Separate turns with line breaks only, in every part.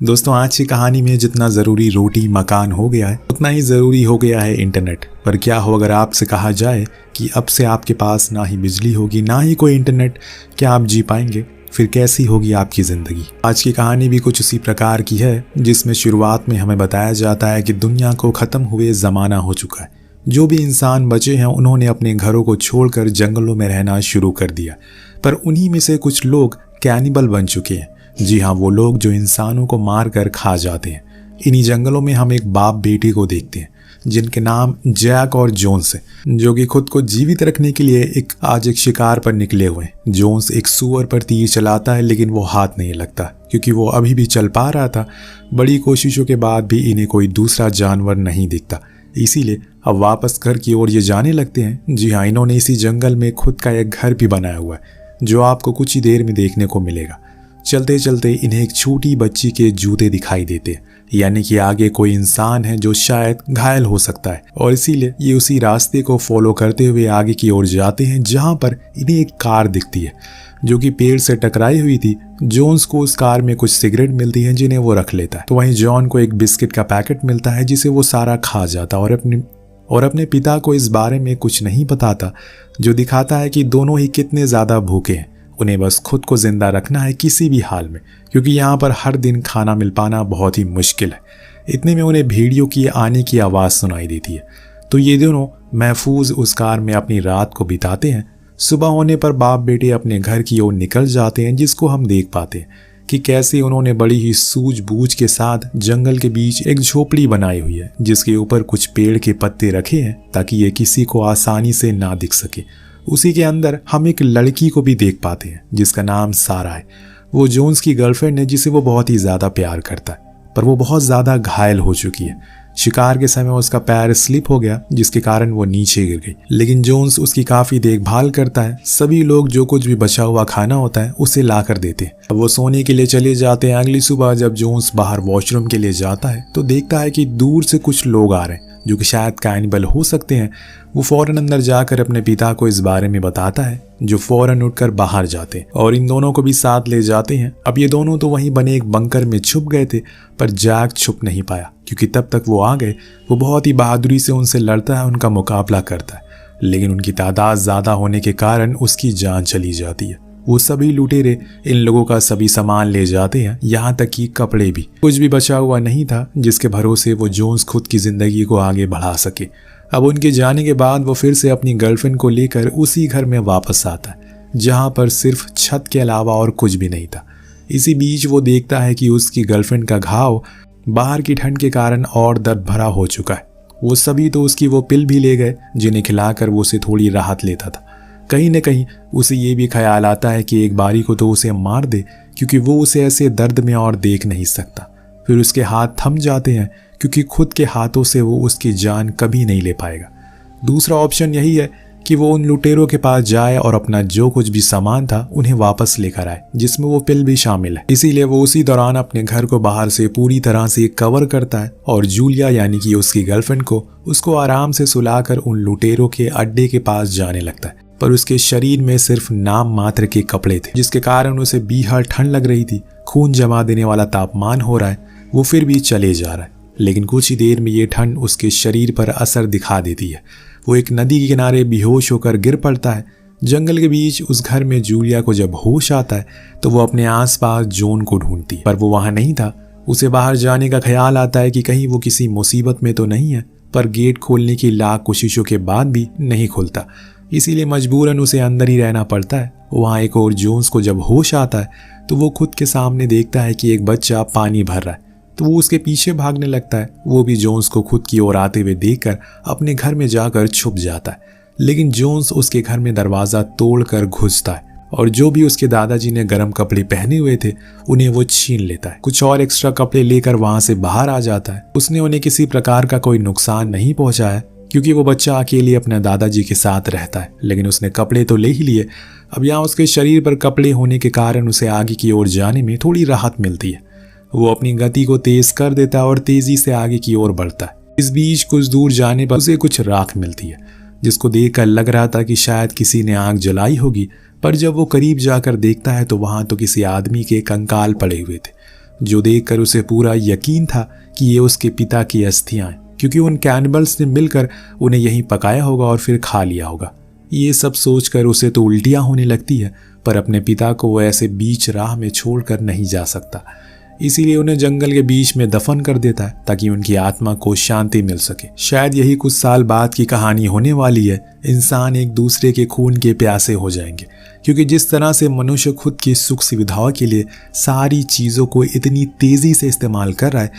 दोस्तों, आज की कहानी में जितना ज़रूरी रोटी मकान हो गया है उतना ही ज़रूरी हो गया है इंटरनेट। पर क्या हो अगर आपसे कहा जाए कि अब से आपके पास ना ही बिजली होगी ना ही कोई इंटरनेट, क्या आप जी पाएंगे? फिर कैसी होगी आपकी ज़िंदगी? आज की कहानी भी कुछ उसी प्रकार की है, जिसमें शुरुआत में हमें बताया जाता है कि दुनिया को ख़त्म हुए ज़माना हो चुका है। जो भी इंसान बचे हैं उन्होंने अपने घरों को छोड़कर जंगलों में रहना शुरू कर दिया। पर उन्हीं में से कुछ लोग कैनिबल बन चुके हैं। जी हाँ, वो लोग जो इंसानों को मार कर खा जाते हैं। इन्हीं जंगलों में हम एक बाप बेटी को देखते हैं जिनके नाम जैक और जोन्स है, जो कि खुद को जीवित रखने के लिए आज एक शिकार पर निकले हुए हैं। जोन्स एक सूअर पर तीर चलाता है, लेकिन वो हाथ नहीं लगता क्योंकि वो अभी भी चल पा रहा था। बड़ी कोशिशों के बाद भी इन्हें कोई दूसरा जानवर नहीं दिखता, इसीलिए अब वापस घर की ओर ये जाने लगते हैं। जी हाँ, इन्होंने इसी जंगल में खुद का एक घर भी बनाया हुआ है, जो आपको कुछ ही देर में देखने को मिलेगा। चलते चलते इन्हें एक छोटी बच्ची के जूते दिखाई देते हैं, यानी कि आगे कोई इंसान है जो शायद घायल हो सकता है, और इसीलिए ये उसी रास्ते को फॉलो करते हुए आगे की ओर जाते हैं, जहां पर इन्हें एक कार दिखती है जो कि पेड़ से टकराई हुई थी। जोन्स को उस कार में कुछ सिगरेट मिलती है जिन्हें वो रख लेता है, तो वहीं जॉन को एक बिस्किट का पैकेट मिलता है जिसे वो सारा खा जाता और अपने पिता को इस बारे में कुछ नहीं बताता, जो दिखाता है कि दोनों ही कितने ज़्यादा भूखे हैं। उन्हें बस खुद को जिंदा रखना है किसी भी हाल में, क्योंकि यहाँ पर हर दिन खाना मिल पाना बहुत ही मुश्किल है। इतने में उन्हें भेड़ियों की आने की आवाज़ सुनाई देती है, तो ये दोनों महफूज उस कार में अपनी रात को बिताते हैं। सुबह होने पर बाप बेटे अपने घर की ओर निकल जाते हैं, जिसको हम देख पाते हैं कि कैसे उन्होंने बड़ी ही सूझबूझ के साथ जंगल के बीच एक झोपड़ी बनाई हुई है, जिसके ऊपर कुछ पेड़ के पत्ते रखे हैं ताकि ये किसी को आसानी से ना दिख सके। उसी के अंदर हम एक लड़की को भी देख पाते हैं जिसका नाम सारा है। वो जोन्स की गर्लफ्रेंड है, जिसे वो बहुत ही ज़्यादा प्यार करता है, पर वो बहुत ज़्यादा घायल हो चुकी है। शिकार के समय उसका पैर स्लिप हो गया, जिसके कारण वो नीचे गिर गई, लेकिन जोन्स उसकी काफ़ी देखभाल करता है। सभी लोग जो कुछ भी बचा हुआ खाना होता है उसे ला कर देते हैं। अब वो सोने के लिए चले जाते हैं। अगली सुबह जब जोन्स बाहर वॉशरूम के लिए जाता है तो देखता है कि दूर से कुछ लोग आ रहे हैं जो कि शायद कैनिबल हो सकते हैं। वो फौरन अंदर जाकर अपने पिता को इस बारे में बताता है, जो फौरन उठकर बाहर जाते हैं और इन दोनों को भी साथ ले जाते हैं। अब ये दोनों तो वहीं बने एक बंकर में छुप गए थे, पर जैक छुप नहीं पाया क्योंकि तब तक वो आ गए। वो बहुत ही बहादुरी से उनसे लड़ता है, उनका मुकाबला करता है, लेकिन उनकी तादाद ज़्यादा होने के कारण उसकी जान चली जाती है। वो सभी लुटेरे इन लोगों का सभी सामान ले जाते हैं, यहाँ तक कि कपड़े भी। कुछ भी बचा हुआ नहीं था जिसके भरोसे वो जोन्स खुद की ज़िंदगी को आगे बढ़ा सके। अब उनके जाने के बाद वो फिर से अपनी गर्लफ्रेंड को लेकर उसी घर में वापस आता है, जहाँ पर सिर्फ छत के अलावा और कुछ भी नहीं था। इसी बीच वो देखता है कि उसकी गर्लफ्रेंड का घाव बाहर की ठंड के कारण और दर्द भरा हो चुका है। वो सभी तो उसकी वो पिल भी ले गए जिन्हें खिलाकर वो उसे थोड़ी राहत लेता था। कहीं न कहीं उसे ये भी ख्याल आता है कि एक बारी को तो उसे मार दे, क्योंकि वो उसे ऐसे दर्द में और देख नहीं सकता। फिर उसके हाथ थम जाते हैं, क्योंकि खुद के हाथों से वो उसकी जान कभी नहीं ले पाएगा। दूसरा ऑप्शन यही है कि वो उन लुटेरों के पास जाए और अपना जो कुछ भी सामान था उन्हें वापस लेकर आए, जिसमें वो पिल भी शामिल है। इसीलिए वो उसी दौरान अपने घर को बाहर से पूरी तरह से कवर करता है और जूलिया यानी कि उसकी गर्लफ्रेंड को उसको आराम से सुलाकर उन लुटेरों के अड्डे के पास जाने लगता है। पर उसके शरीर में सिर्फ नाम मात्र के कपड़े थे, जिसके कारण उसे बेहद ठंड लग रही थी। खून जमा देने वाला तापमान हो रहा है, वो फिर भी चले जा रहा है, लेकिन कुछ ही देर में ये ठंड उसके शरीर पर असर दिखा देती है। वो एक नदी के किनारे बेहोश होकर गिर पड़ता है। जंगल के बीच उस घर में जूलिया को जब होश आता है तो वो अपने आसपास जॉन को ढूंढती है, पर वो वहां नहीं था। उसे बाहर जाने का ख्याल आता है कि कहीं वो किसी मुसीबत में तो नहीं है, पर गेट खोलने की लाख कोशिशों के बाद भी नहीं खुलता, इसीलिए मजबूरन उसे अंदर ही रहना पड़ता है। वहाँ एक और जोन्स को जब होश आता है तो वो खुद के सामने देखता है कि एक बच्चा पानी भर रहा है, तो वो उसके पीछे भागने लगता है। वो भी जोन्स को खुद की ओर आते हुए देखकर अपने घर में जाकर छुप जाता है, लेकिन जोन्स उसके घर में दरवाज़ा तोड़कर घुसता है और जो भी उसके दादाजी ने गर्म कपड़े पहने हुए थे उन्हें वो छीन लेता है। कुछ और एक्स्ट्रा कपड़े लेकर वहाँ से बाहर आ जाता है। उसने उन्हें किसी प्रकार का कोई नुकसान नहीं पहुँचाया, क्योंकि वो बच्चा अकेले अपने दादाजी के साथ रहता है, लेकिन उसने कपड़े तो ले ही लिए। अब यहाँ उसके शरीर पर कपड़े होने के कारण उसे आगे की ओर जाने में थोड़ी राहत मिलती है। वो अपनी गति को तेज कर देता है और तेजी से आगे की ओर बढ़ता है। इस बीच कुछ दूर जाने पर उसे कुछ राख मिलती है, जिसको देखकर लग रहा था कि शायद किसी ने आग जलाई होगी, पर जब वो करीब जाकर देखता है तो वहां तो किसी आदमी के कंकाल पड़े हुए थे। जो देखकर उसे पूरा यकीन था कि ये उसके पिता की अस्थियां हैं, क्योंकि उन कैनिबल्स ने मिलकर उन्हें यहीं पकाया होगा और फिर खा लिया होगा। ये सब सोचकर उसे तो उल्टियां होने लगती है, पर अपने पिता को वो ऐसे बीच राह में छोड़कर नहीं जा सकता। इसीलिए उन्हें जंगल के बीच में दफन कर देता है ताकि उनकी आत्मा को शांति मिल सके। शायद यही कुछ साल बाद की कहानी होने वाली है। इंसान एक दूसरे के खून के प्यासे हो जाएंगे, क्योंकि जिस तरह से मनुष्य खुद की सुख सुविधाओं के लिए सारी चीज़ों को इतनी तेज़ी से इस्तेमाल कर रहा है,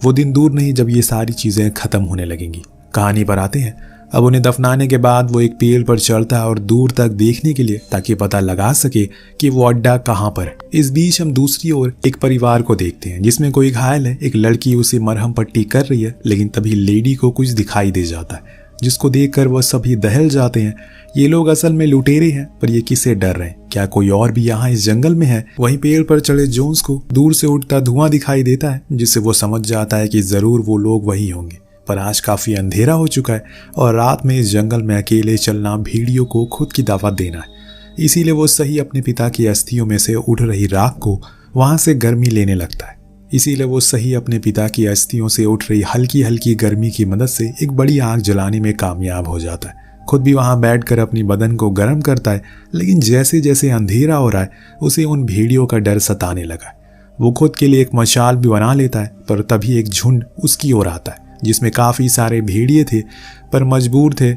वो दिन दूर नहीं जब ये सारी चीज़ें ख़त्म होने लगेंगी। कहानी पर आते हैं। अब उन्हें दफनाने के बाद वो एक पेड़ पर चढ़ता है और दूर तक देखने के लिए, ताकि पता लगा सके कि वो अड्डा कहाँ पर है। इस बीच हम दूसरी ओर एक परिवार को देखते हैं जिसमें कोई घायल है। एक लड़की उसे मरहम पट्टी कर रही है, लेकिन तभी लेडी को कुछ दिखाई दे जाता है, जिसको देखकर वह सभी दहल जाते हैं। ये लोग असल में लुटेरे हैं, पर ये किसे डर रहे हैं? क्या कोई और भी यहाँ इस जंगल में है? वहीं पेड़ पर चढ़े जोन्स को दूर से उठता धुआं दिखाई देता है, जिससे वो समझ जाता है कि जरूर वो लोग वही होंगे। पर आज काफी अंधेरा हो चुका है और रात में इस जंगल में अकेले चलना भेड़ियों को खुद की दावत देना है। इसीलिए वो सही अपने पिता की अस्थियों में से उठ रही राख को वहां से गर्मी लेने लगता है। इसीलिए वो सही अपने पिता की अस्थियों से उठ रही हल्की हल्की गर्मी की मदद से एक बड़ी आग जलाने में कामयाब हो जाता है। खुद भी वहां बैठकर अपनी बदन को गर्म करता है, लेकिन जैसे जैसे अंधेरा हो रहा है उसे उन भेड़ियों का डर सताने लगा। वो खुद के लिए एक मशाल भी बना लेता है, पर तभी एक झुंड उसकी ओर आता है जिसमें काफी सारे भेड़िए थे, पर मजबूर थे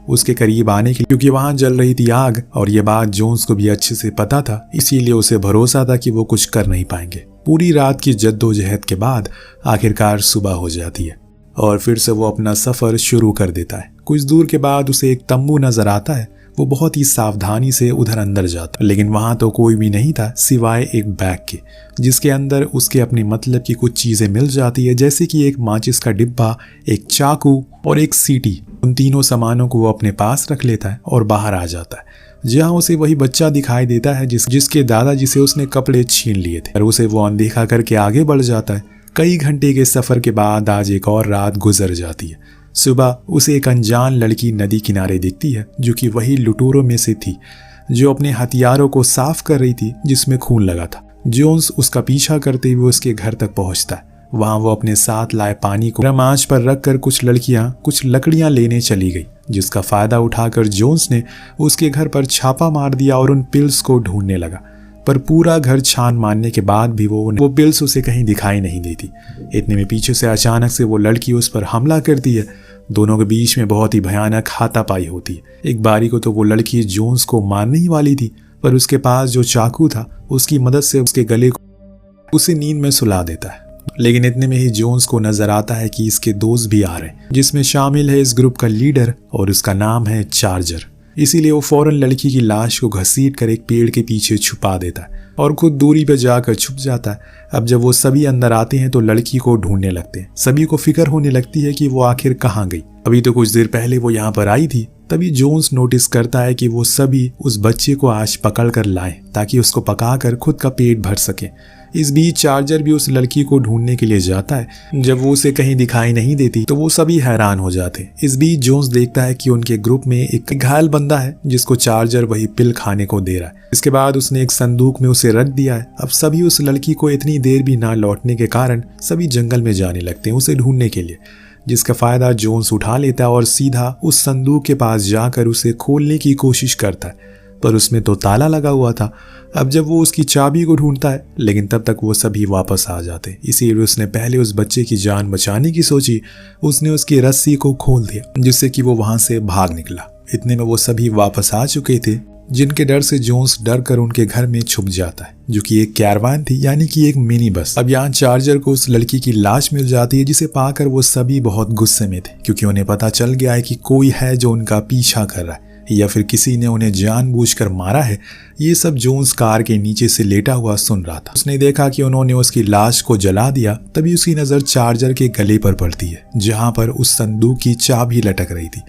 उसके करीब आने के लिए, क्योंकि वहां जल रही थी आग। और ये बात जोन्स को भी अच्छे से पता था, इसीलिए उसे भरोसा था कि वो कुछ कर नहीं पाएंगे। पूरी रात की जद्दोजहद के बाद आखिरकार सुबह हो जाती है और फिर से वो अपना सफर शुरू कर देता है। कुछ दूर के बाद उसे एक तंबू नजर आता है। वो बहुत ही सावधानी से उधर अंदर जाता, लेकिन वहां तो कोई भी नहीं था सिवाय एक बैग के, जिसके अंदर उसके अपने मतलब की कुछ चीजें मिल जाती है, जैसे कि एक माचिस का डिब्बा, एक चाकू और एक सीटी। उन तीनों सामानों को वो अपने पास रख लेता है और बाहर आ जाता है, जहां उसे वही बच्चा दिखाई देता है जिसके दादाजी से उसने कपड़े छीन लिए थे। और उसे वो अनदेखा करके आगे बढ़ जाता है। कई घंटे के सफर के बाद आज एक और रात गुजर जाती है। सुबह उसे एक अनजान लड़की नदी किनारे दिखती है, जो कि वही लुटेरों में से थी जो अपने हथियारों को साफ कर रही थी जिसमें खून लगा था। जोन्स उसका पीछा करते हुए उसके घर तक पहुंचता है। वहां वो अपने साथ लाए पानी को गर्म आंच पर रखकर कुछ लड़कियां कुछ लकड़ियां लेने चली गई, जिसका फायदा उठाकर जोन्स ने उसके घर पर छापा मार दिया और उन पिल्स को ढूंढने लगा। पर पूरा घर छान मारने के बाद भी वो पिल्स उसे कहीं दिखाई नहीं देती। इतने में पीछे से अचानक से वो लड़की उस पर हमला करती है। दोनों के बीच में बहुत ही भयानक हाथापाई होती है। एक बारी को तो वो लड़की जोन्स को मारने ही वाली थी, पर उसके पास जो चाकू था उसकी मदद से उसके गले को उसे नींद में सुला देता है। लेकिन इतने में ही जोन्स को नजर आता है कि इसके दोस्त भी आ रहे हैं, जिसमें शामिल है इस ग्रुप का लीडर और उसका नाम है चार्जर। इसीलिए वो फौरन लड़की की लाश को घसीटकर एक पेड़ के पीछे छुपा देता है और खुद दूरी पर जाकर छुप जाता है। अब जब वो सभी अंदर आते हैं तो लड़की को ढूंढने लगते हैं। सभी को फिक्र होने लगती है कि वो आखिर कहाँ गई। अभी तो कुछ देर पहले वो यहाँ पर आई थी। तभी जोन्स नोटिस करता है कि वो सभी उस बच्चे को आज पकड़ कर लाएं ताकि उसको पकाकर खुद का पेट भर सके। इस बीच चार्जर भी उस लड़की को ढूंढने के लिए जाता है। जब वो उसे कहीं दिखाई नहीं देती तो वो सभी हैरान हो जाते हैं। इस बीच जोन्स देखता है कि उनके ग्रुप में एक घायल बंदा है जिसको चार्जर वही पिल खाने को दे रहा है। इसके बाद उसने एक संदूक में उसे रख दिया है। अब सभी उस लड़की को इतनी देर भी ना लौटने के कारण सभी जंगल में जाने लगते हैं उसे ढूंढने के लिए, जिसका फायदा जोन्स उठा लेता है और सीधा उस संदूक के पास जाकर उसे खोलने की कोशिश करता है, पर उसमें तो ताला लगा हुआ था। अब जब वो उसकी चाबी को ढूंढता है, लेकिन तब तक वो सभी वापस आ जाते। इसीलिए उसने पहले उस बच्चे की जान बचाने की सोची। उसने उसकी रस्सी को खोल दिया जिससे कि वो वहां से भाग निकला। इतने में वो सभी वापस आ चुके थे, जिनके डर से जोन्स डर कर उनके घर में छुप जाता है, जो कि एक कैरवान थी, यानी कि एक मिनी बस। अब यहाँ चार्जर को उस लड़की की लाश मिल जाती है, जिसे पाकर वो सभी बहुत गुस्से में थे, क्योंकि उन्हें पता चल गया है कि कोई है जो उनका पीछा कर रहा है या फिर किसी ने उन्हें जानबूझकर मारा है। ये सब जोन्स कार के नीचे से लेटा हुआ सुन रहा था। उसने देखा कि उन्होंने उसकी लाश को जला दिया। तभी उसकी नजर चार्जर के गले पर पड़ती है, जहां पर उस संदूक की चाबी लटक रही थी।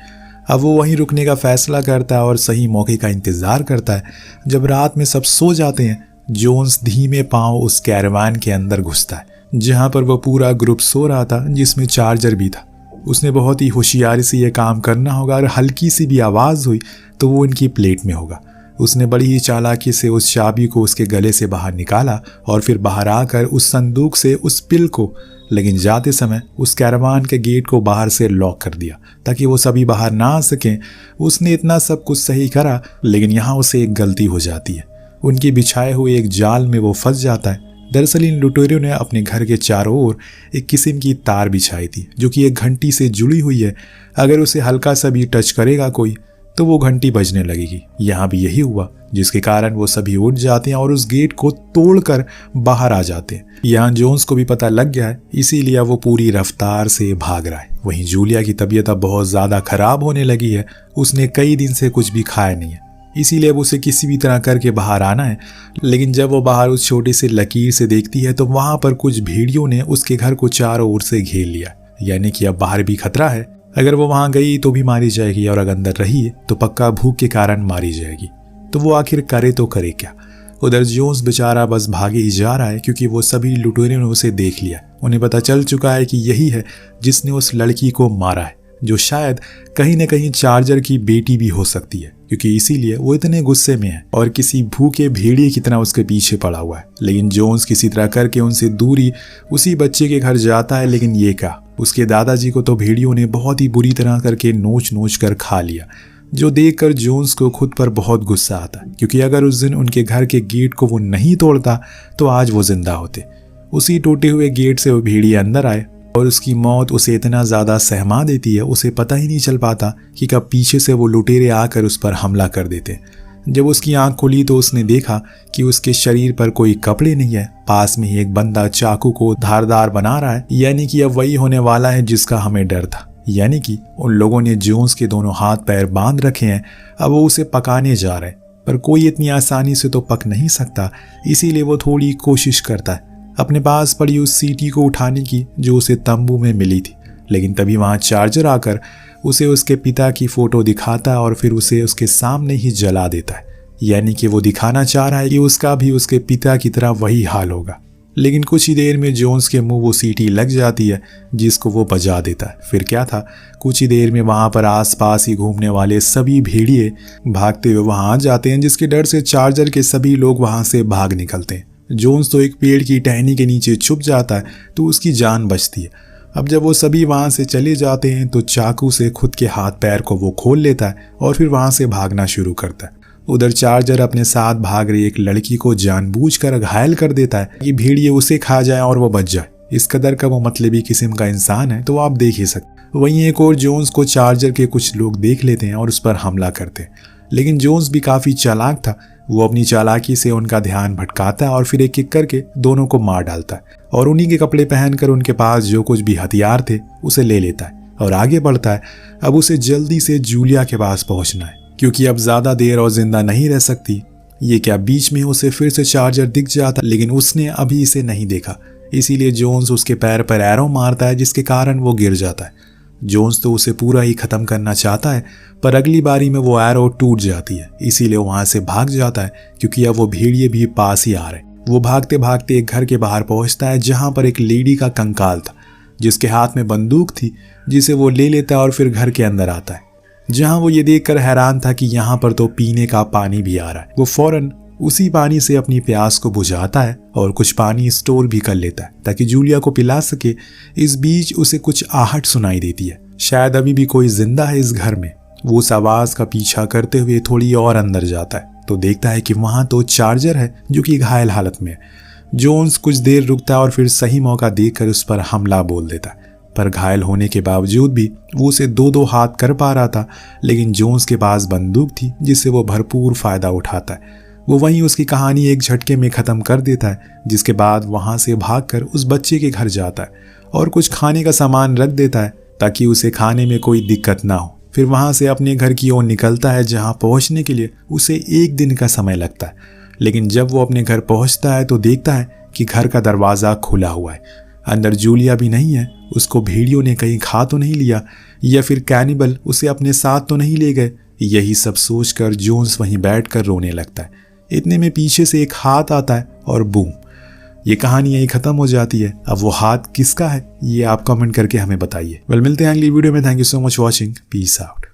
अब वो वहीं रुकने का फैसला करता है और सही मौके का इंतजार करता है। जब रात में सब सो जाते हैं, जोन्स धीमे पांव उस कैरवान के अंदर घुसता है, जहां पर वो पूरा ग्रुप सो रहा था, जिसमें चार्जर भी था। उसने बहुत ही होशियारी से यह काम करना होगा और हल्की सी भी आवाज हुई तो वो इनकी प्लेट में होगा। उसने बड़ी ही चालाकी से उस चाबी को उसके गले से बाहर निकाला और फिर बाहर आकर उस संदूक से उस पिल को, लेकिन जाते समय उस कैरवान के गेट को बाहर से लॉक कर दिया ताकि वो सभी बाहर ना आ सकें। उसने इतना सब कुछ सही करा, लेकिन यहाँ उसे एक गलती हो जाती है। उनके बिछाए हुए एक जाल में वो फंस जाता है। दरअसल इन लुटेरों ने अपने घर के चारों ओर एक किस्म की तार बिछाई थी जो कि एक घंटी से जुड़ी हुई है। अगर उसे हल्का सा भी टच करेगा कोई तो वो घंटी बजने लगेगी। यहाँ भी यही हुआ, जिसके कारण वो सभी उठ जाते हैं और उस गेट को तोड़कर बाहर आ जाते हैं। यहाँ जोन्स को भी पता लग गया है, इसीलिए वो पूरी रफ्तार से भाग रहा है। वहीं जूलिया की तबीयत अब बहुत ज़्यादा खराब होने लगी है। उसने कई दिन से कुछ भी खाया नहीं है, इसीलिए अब उसे किसी भी तरह करके बाहर आना है। लेकिन जब वो बाहर उस छोटी सी लकीर से देखती है तो वहाँ पर कुछ भेड़ियों ने उसके घर को चारों ओर से घेर लिया, यानी कि अब बाहर भी खतरा है। अगर वो वहां गई तो भी मारी जाएगी और अगर अंदर रही तो पक्का भूख के कारण मारी जाएगी। तो वो आखिर करे तो करे क्या। उधर जोन्स बेचारा बस भागे ही जा रहा है क्योंकि वो सभी लुटेरों ने उसे देख लिया। उन्हें पता चल चुका है कि यही है जिसने उस लड़की को मारा है, जो शायद कहीं न कहीं चार्जर की बेटी भी हो सकती है, क्योंकि इसीलिए वो इतने गुस्से में है और किसी भूखे भेड़िए की तरह उसके पीछे पड़ा हुआ है। लेकिन जोन्स किसी तरह करके उनसे दूरी उसी बच्चे के घर जाता है। लेकिन ये क्या, उसके दादाजी को तो भेड़ियों ने बहुत ही बुरी तरह करके नोच नोच कर खा लिया, जो देखकर जोन्स को खुद पर बहुत गुस्सा आता है, क्योंकि अगर उस दिन उनके घर के गेट को वो नहीं तोड़ता तो आज वो जिंदा होते। उसी टूटे हुए गेट से वो भेड़िए अंदर आए और उसकी मौत उसे इतना ज़्यादा सहमा देती है, उसे पता ही नहीं चल पाता कि कब पीछे से वो लुटेरे आकर उस पर हमला कर देते। जब उसकी आंख खुली तो उसने देखा कि उसके शरीर पर कोई कपड़े नहीं है। पास में ही एक बंदा चाकू को धारदार बना रहा है, यानी कि अब वही होने वाला है जिसका हमें डर था। यानी कि उन लोगों ने जोन्स के दोनों हाथ पैर बांध रखे हैं। अब वो उसे पकाने जा रहे हैं, पर कोई इतनी आसानी से तो पक नहीं सकता। इसीलिए वो थोड़ी कोशिश करता है अपने पास पड़ी उस सीटी को उठाने की जो उसे तंबू में मिली थी। लेकिन तभी वहां चार्जर आकर उसे उसके पिता की फोटो दिखाता है और फिर उसे उसके सामने ही जला देता है। यानी कि वो दिखाना चाह रहा है कि उसका भी उसके पिता की तरह वही हाल होगा। लेकिन कुछ ही देर में जोन्स के मुंह वो सीटी लग जाती है जिसको वो बजा देता है। फिर क्या था, कुछ ही देर में वहां पर आसपास ही घूमने वाले सभी भेड़िए भागते हुए वहां आ जाते हैं, जिसके डर से चार्जर के सभी लोग वहां से भाग निकलते हैं। जोन्स तो एक पेड़ की टहनी के नीचे छुप जाता है तो उसकी जान बचती है। अब जब वो सभी वहां से चले जाते हैं तो चाकू से खुद के हाथ पैर को वो खोल लेता है और फिर वहां से भागना शुरू करता है। उधर चार्जर अपने साथ भाग रही एक लड़की को जानबूझकर घायल कर देता है कि भेड़िए उसे खा जाए और वो बच जाए। इस कदर का वो मतलबी किस्म का इंसान है, तो आप देख ही सकते। वहीं एक और जोन्स को चार्जर के कुछ लोग देख लेते हैं और उस पर हमला करते हैं। लेकिन जोन्स भी काफी चालाक था, वो अपनी चालाकी से उनका ध्यान भटकाता है और फिर एक एक करके दोनों को मार डालता है और उन्हीं के कपड़े पहनकर उनके पास जो कुछ भी हथियार थे उसे ले लेता है और आगे बढ़ता है। अब उसे जल्दी से जूलिया के पास पहुंचना है, क्योंकि अब ज्यादा देर और जिंदा नहीं रह सकती। ये क्या, बीच में उसे फिर से चार्जर दिख जाता, लेकिन उसने अभी इसे नहीं देखा। इसीलिए जोन्स उसके पैर पर एरो मारता है, जिसके कारण वो गिर जाता है। जोन्स तो उसे पूरा ही खत्म करना चाहता है, पर अगली बारी में वो एरो टूट जाती है। इसीलिए वहां से भाग जाता है, क्योंकि अब वो भेड़िए भी पास ही आ रहे। वो भागते भागते एक घर के बाहर पहुंचता है जहां पर एक लेडी का कंकाल था, जिसके हाथ में बंदूक थी, जिसे वो ले लेता है और फिर घर के अंदर आता है, जहां वो ये देखकर हैरान था कि यहाँ पर तो पीने का पानी भी आ रहा है। वो फौरन उसी पानी से अपनी प्यास को बुझाता है और कुछ पानी स्टोर भी कर लेता है ताकि जूलिया को पिला सके। इस बीच उसे कुछ आहट सुनाई देती है, शायद अभी भी कोई जिंदा है इस घर में। वो उस आवाज का पीछा करते हुए थोड़ी और अंदर जाता है तो देखता है कि वहां तो चार्जर है जो कि घायल हालत में है। जोन्स कुछ देर रुकता है और फिर सही मौका देखकर उस पर हमला बोल देता है, पर घायल होने के बावजूद भी वो उसे दो हाथ कर पा रहा था। लेकिन जोन्स के पास बंदूक थी जिससे वो भरपूर फायदा उठाता है। वो वहीं उसकी कहानी एक झटके में खत्म कर देता है, जिसके बाद वहां से भागकर उस बच्चे के घर जाता है और कुछ खाने का सामान रख देता है ताकि उसे खाने में कोई दिक्कत ना हो। फिर वहां से अपने घर की ओर निकलता है, जहां पहुंचने के लिए उसे 1 दिन का समय लगता है। लेकिन जब वो अपने घर पहुंचता है तो देखता है कि घर का दरवाजा खुला हुआ है, अंदर जूलिया भी नहीं है। उसको भेड़ियों ने कहीं खा तो नहीं लिया, या फिर कैनिबल उसे अपने साथ तो नहीं ले गए। यही सब सोचकर जोन्स वहीं बैठकर रोने लगता है। इतने में पीछे से एक हाथ आता है और बूम, ये कहानी यही खत्म हो जाती है। अब वो हाथ किसका है ये आप कमेंट करके हमें बताइए। मिलते हैं अगली वीडियो में। Thank you so much watching. Peace out.